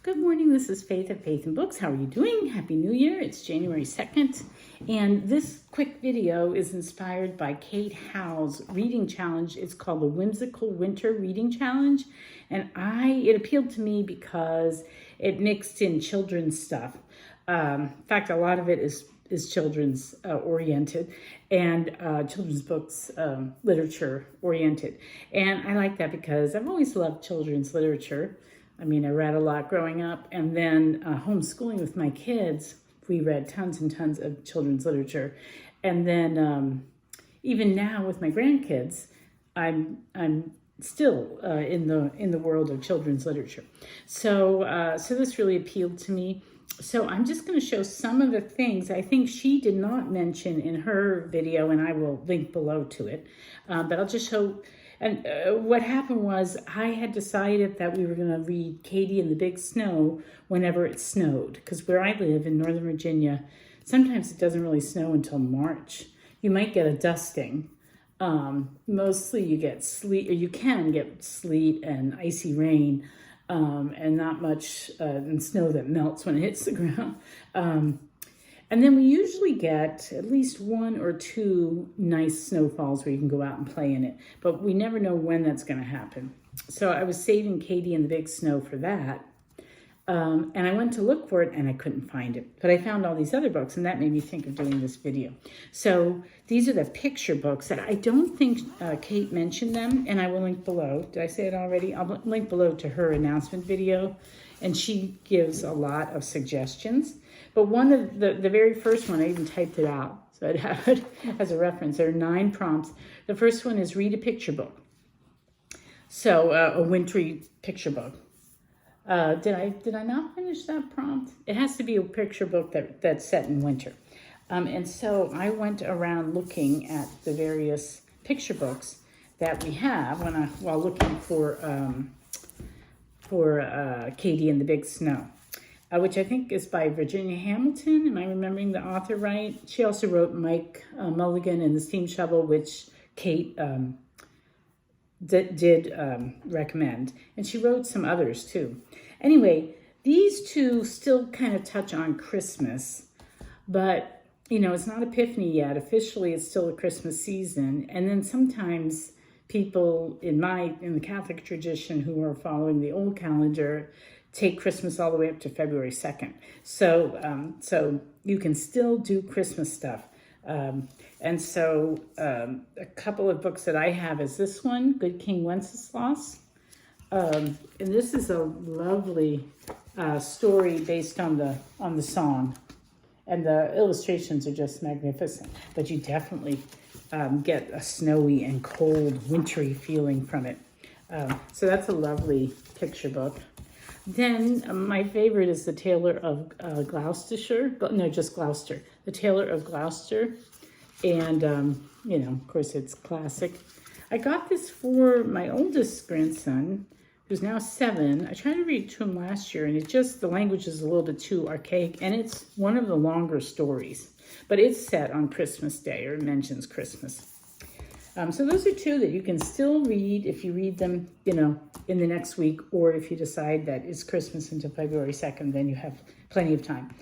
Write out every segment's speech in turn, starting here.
Good morning, this is Faith at Faith and Books. How are you doing? Happy New Year. It's January 2nd. And this quick video is inspired by Kate Howe's reading challenge. It's called the Whimsical Winter Reading Challenge. And it appealed to me because it mixed in children's stuff. In fact, a lot of it is children's oriented and children's books, literature oriented. And I like that because I've always loved children's literature. I mean, I read a lot growing up, and then homeschooling with my kids, we read tons and tons of children's literature. And then even now with my grandkids, I'm still in the world of children's literature. So this really appealed to me. So I'm just going to show some of the things I think she did not mention in her video, and I will link below to it. But I'll just show. And what happened was I had decided that we were going to read Katie and the Big Snow whenever it snowed. Because where I live in Northern Virginia, sometimes it doesn't really snow until March. You might get a dusting. Mostly you get sleet, or you can get sleet and icy rain, and not much and snow that melts when it hits the ground. And then we usually get at least 1 or 2 nice snowfalls where you can go out and play in it. But we never know when that's going to happen. So I was saving Katie and the Big Snow for that. And I went to look for it and I couldn't find it. But I found all these other books and that made me think of doing this video. So these are the picture books that I don't think Kate mentioned them. And I will link below. Did I say it already? I'll link below to her announcement video. And she gives a lot of suggestions. But one of the very first one, I even typed it out, so I'd have it as a reference. There are 9 prompts. The first one is read a picture book. So a wintry picture book. Did I not finish that prompt? It has to be a picture book that's set in winter. And so I went around looking at the various picture books that we have while looking for Katie and the Big Snow. Which I think is by Virginia Hamilton. Am I remembering the author right? She also wrote Mike Mulligan and the Steam Shovel, which Kate did recommend. And she wrote some others too. Anyway, these 2 still kind of touch on Christmas, but you know, it's not Epiphany yet. Officially, it's still a Christmas season. And then sometimes people in the Catholic tradition who are following the old calendar take Christmas all the way up to February 2nd. So you can still do Christmas stuff. And so a couple of books that I have is this one, Good King Wenceslas. And this is a lovely story based on the song. And the illustrations are just magnificent. But you definitely get a snowy and cold, wintry feeling from it. So that's a lovely picture book. Then my favorite is the Tailor of Gloucester. No, just Gloucester. The Tailor of Gloucester. And, you know, of course, it's classic. I got this for my oldest grandson, who's now 7. I tried to read it to him last year, and the language is a little bit too archaic. And it's one of the longer stories. But it's set on Christmas Day, or it mentions Christmas. So those are 2 that you can still read if you read them, you know, in the next week, or if you decide that it's Christmas until February 2nd, then you have plenty of time.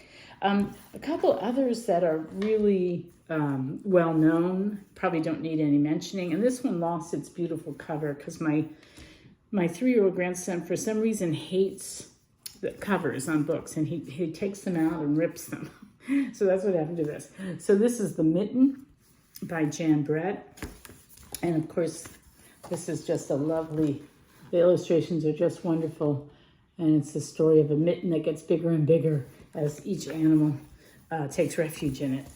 A couple others that are really well known, probably don't need any mentioning. And this one lost its beautiful cover because my 3-year-old grandson, for some reason, hates the covers on books, and he takes them out and rips them. So that's what happened to this. So this is The Mitten by Jan Brett. And of course, this is just a lovely, the illustrations are just wonderful. And it's the story of a mitten that gets bigger and bigger as each animal takes refuge in it.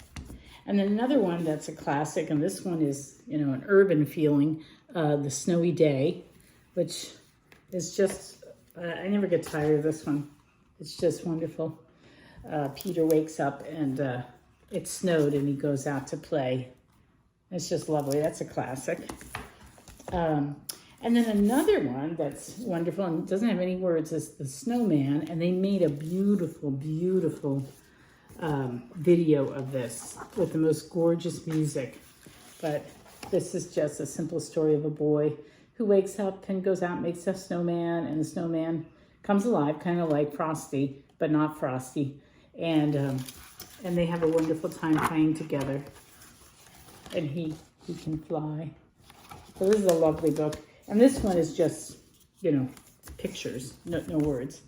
And then another one that's a classic, and this one is, you know, an urban feeling, The Snowy Day, which is just, I never get tired of this one. It's just wonderful. Peter wakes up and it snowed and he goes out to play. It's just lovely. That's a classic. And then another one that's wonderful and doesn't have any words is The Snowman. And they made a beautiful, beautiful video of this with the most gorgeous music. But this is just a simple story of a boy who wakes up and goes out and makes a snowman. And the snowman comes alive, kind of like Frosty, but not Frosty. And they have a wonderful time playing together. And he can fly. So this is a lovely book. And this one is just, you know, pictures, no words.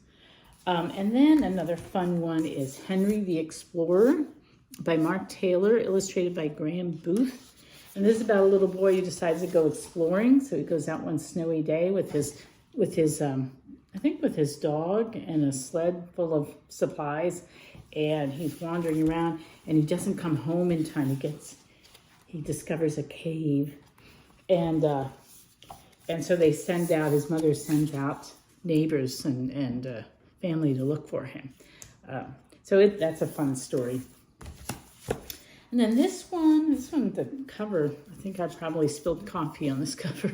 And then another fun one is Henry the Explorer by Mark Tailor, illustrated by Graham Booth. And this is about a little boy who decides to go exploring. So he goes out one snowy day with his I think with his dog and a sled full of supplies. And he's wandering around and he doesn't come home in time. He discovers a cave. And so they his mother sends out neighbors and family to look for him. That's a fun story. And then this one, the cover, I think I probably spilled coffee on this cover.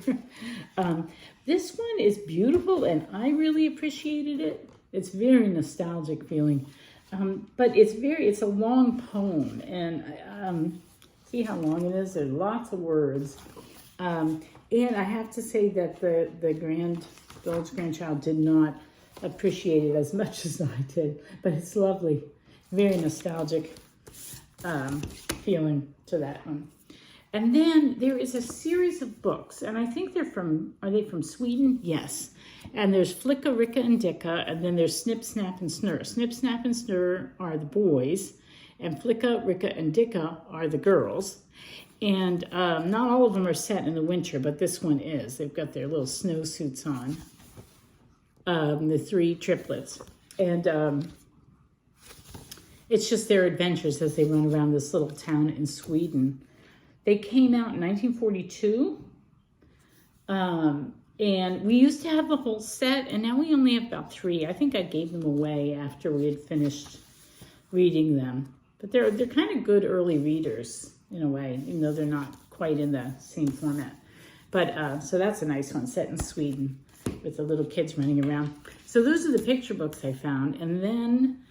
This one is beautiful and I really appreciated it. It's very nostalgic feeling. But it's a long poem and see how long it is? There's lots of words. And I have to say that the village grandchild did not appreciate it as much as I did, but it's lovely. Very nostalgic feeling to that one. And then there is a series of books, and I think are they from Sweden? Yes. And there's Flicka, Ricka, and Dicka, and then there's Snip, Snap, and Snurr. Snip, Snap, and Snurr are the boys, and Flicka, Ricka, and Dicka are the girls. And not all of them are set in the winter, but this one is. They've got their little snowsuits on, the three triplets. And it's just their adventures as they run around this little town in Sweden. They came out in 1942. And we used to have the whole set, and now we only have about 3. I think I gave them away after we had finished reading them. But they're kind of good early readers in a way, even though they're not quite in the same format. But so that's a nice one, set in Sweden with the little kids running around. So those are the picture books I found. And then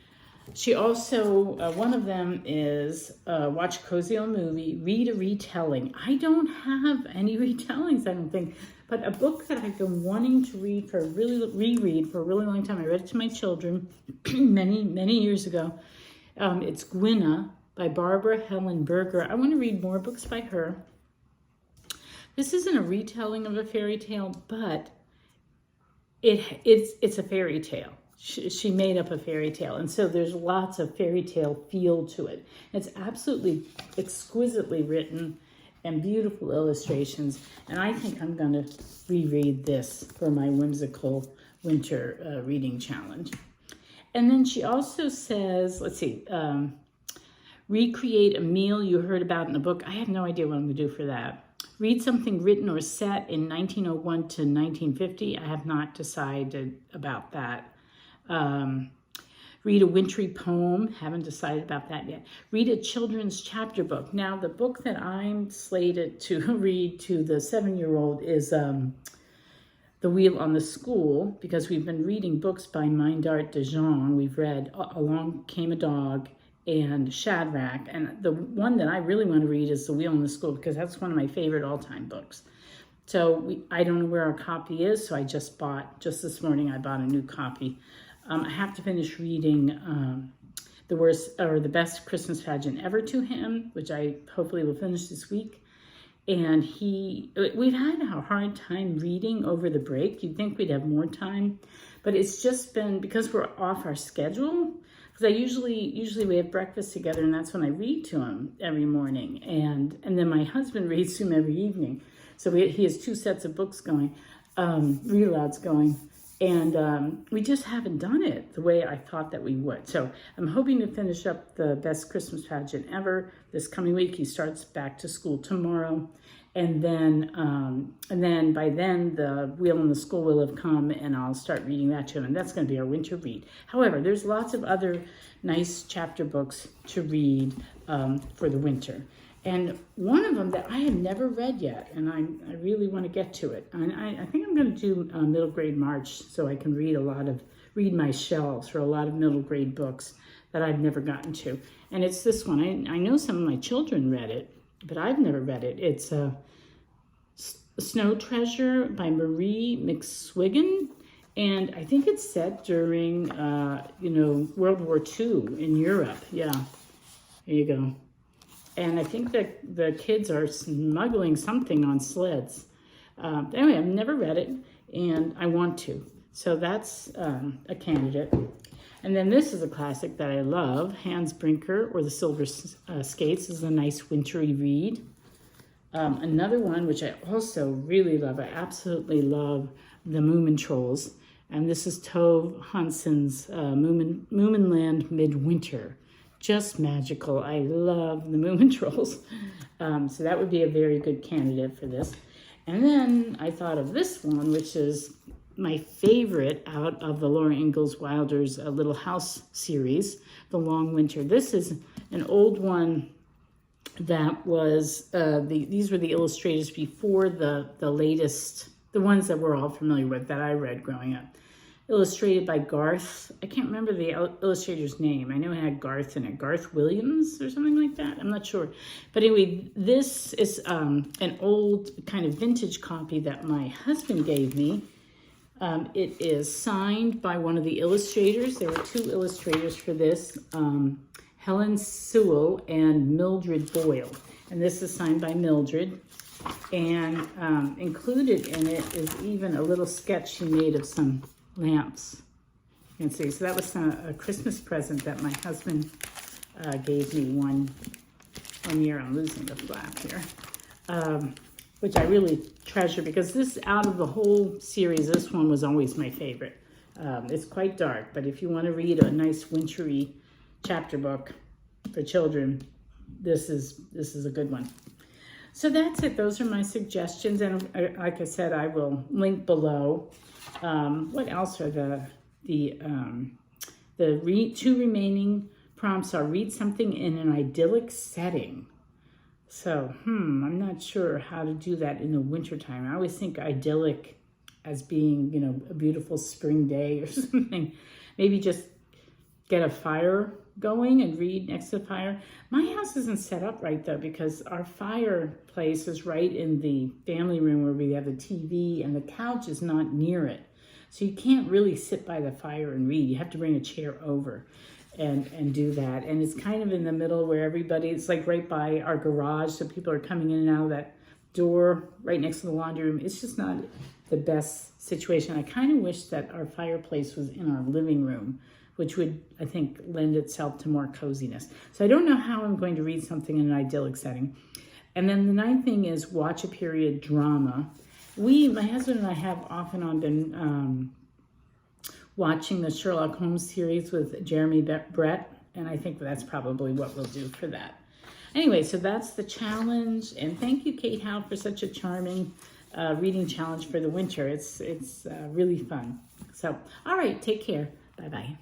she also, one of them is watch a cozy old movie, read a retelling. I don't have any retellings, I don't think. But a book that I've been wanting to read reread for a really long time. I read it to my children many years ago. It's Gwynna by Barbara Helen Berger. I want to read more books by her. This isn't a retelling of a fairy tale, but it's a fairy tale. She made up a fairy tale, and so there's lots of fairy tale feel to it. It's absolutely exquisitely written and beautiful illustrations, and I think I'm going to reread this for my whimsical winter reading challenge. And then she also says, let's see, recreate a meal you heard about in a book. I have no idea what I'm going to do for that. Read something written or set in 1901 to 1950. I have not decided about that. Read a wintry poem. Haven't decided about that yet. Read a children's chapter book. Now, the book that I'm slated to read to the 7-year-old is The Wheel on the School, because we've been reading books by Mindart de Jean. We've read Along Came a Dog and Shadrach, and the one that I really want to read is The Wheel on the School, because that's one of my favorite all-time books. So I don't know where our copy is, so just this morning I bought a new copy. I have to finish reading the best Christmas pageant ever to him, which I hopefully will finish this week. And we've had a hard time reading over the break. You'd think we'd have more time, but it's just been because we're off our schedule. Because I usually we have breakfast together, and that's when I read to him every morning, and then my husband reads to him every evening. So he has 2 sets of books going, read-alouds going, and we just haven't done it the way I thought that we would. So I'm hoping to finish up the best Christmas pageant ever this coming week. He starts back to school tomorrow, and then by then the Wheel in the School will have come, and I'll start reading that to him, and that's going to be our winter read. However, there's lots of other nice chapter books to read for the winter. And one of them that I have never read yet, and I really want to get to it. And I think I'm going to do middle grade March, so I can read my shelves for a lot of middle grade books that I've never gotten to. And it's this one. I know some of my children read it, but I've never read it. It's Snow Treasure by Marie McSwigan, And I think it's set during, World War II in Europe. Yeah, there you go. And I think that the kids are smuggling something on sleds. Anyway, I've never read it, and I want to. So that's a candidate. And then this is a classic that I love. Hans Brinker, or The Silver Skates, is a nice wintry read. Another one, which I also really love, I absolutely love, The Moomin Trolls. And this is Tove Hansen's Moominland Midwinter. Just magical. I love the Moomin Trolls. So that would be a very good candidate for this. And then I thought of this one, which is my favorite out of the Laura Ingalls Wilder's Little House series, The Long Winter. This is an old one that was, these were the illustrators before the latest, the ones that we're all familiar with that I read growing up. Illustrated by Garth. I can't remember the illustrator's name. I know it had Garth in it. Garth Williams or something like that. I'm not sure. But anyway, this is an old kind of vintage copy that my husband gave me. It is signed by one of the illustrators. There were two illustrators for this, Helen Sewell and Mildred Boyle. And this is signed by Mildred. And included in it is even a little sketch she made of some lamps. You can see. So that was a Christmas present that my husband gave me one year. I'm losing the flap here. Which I really treasure, because this, out of the whole series, this one was always my favorite. It's quite dark, but if you want to read a nice wintry chapter book for children, this is a good one. So that's it. Those are my suggestions, and like I said, I will link below. What else are two remaining prompts are read something in an idyllic setting. So, I'm not sure how to do that in the wintertime. I always think idyllic as being, a beautiful spring day or something. Maybe just get a fire going and read next to the fire. My house isn't set up right, though, because our fireplace is right in the family room where we have the TV, and the couch is not near it. So you can't really sit by the fire and read. You have to bring a chair over and do that. And it's kind of in the middle where it's like right by our garage, so people are coming in and out of that door right next to the laundry room. It's just not the best situation. I kind of wish that our fireplace was in our living room, which would, I think, lend itself to more coziness. So I don't know how I'm going to read something in an idyllic setting. And then the ninth thing is watch a period drama. My husband and I have off and on been watching the Sherlock Holmes series with Jeremy Brett, and I think that's probably what we'll do for that. Anyway, so that's the challenge, and thank you, Kate Howe, for such a charming reading challenge for the winter. It's really fun. So, all right, take care. Bye-bye.